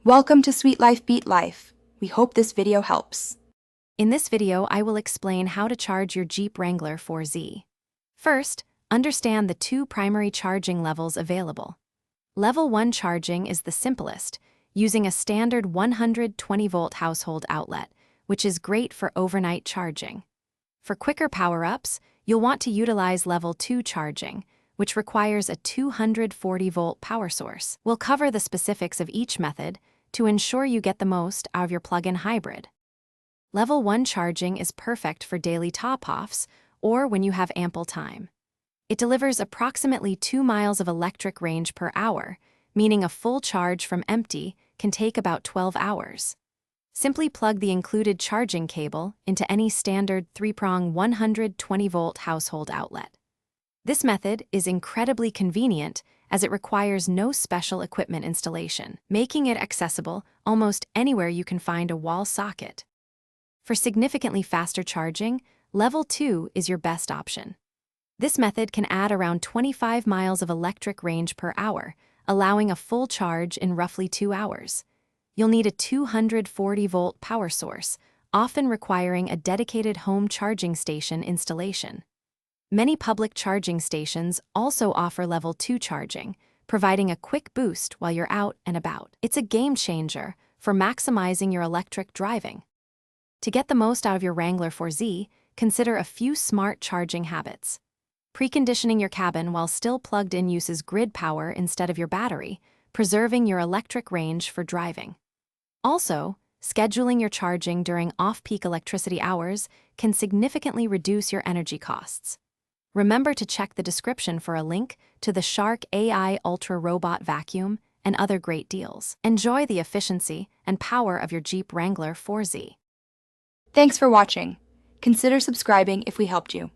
Welcome to Sweet Life Beat Life. We hope this video helps. In this video, I will explain how to charge your Jeep Wrangler 4xe. First, understand the two primary charging levels available. Level 1 charging is the simplest, using a standard 120-volt household outlet, which is great for overnight charging. For quicker power-ups, you'll want to utilize Level 2 charging, which requires a 240-volt power source. We'll cover the specifics of each method to ensure you get the most out of your plug-in hybrid. Level 1 charging is perfect for daily top-offs or when you have ample time. It delivers approximately 2 miles of electric range per hour, meaning a full charge from empty can take about 12 hours. Simply plug the included charging cable into any standard 3-prong 120-volt household outlet. This method is incredibly convenient as it requires no special equipment installation, making it accessible almost anywhere you can find a wall socket. For significantly faster charging, Level 2 is your best option. This method can add around 25 miles of electric range per hour, allowing a full charge in roughly 2 hours. You'll need a 240-volt power source, often requiring a dedicated home charging station installation. Many public charging stations also offer Level 2 charging, providing a quick boost while you're out and about. It's a game changer for maximizing your electric driving. To get the most out of your Wrangler 4xe, consider a few smart charging habits. Preconditioning your cabin while still plugged in uses grid power instead of your battery, preserving your electric range for driving. Also, scheduling your charging during off-peak electricity hours can significantly reduce your energy costs. Remember to check the description for a link to the Shark AI Ultra Robot Vacuum and other great deals. Enjoy the efficiency and power of your Jeep Wrangler 4xe. Thanks for watching. Consider subscribing if we helped you.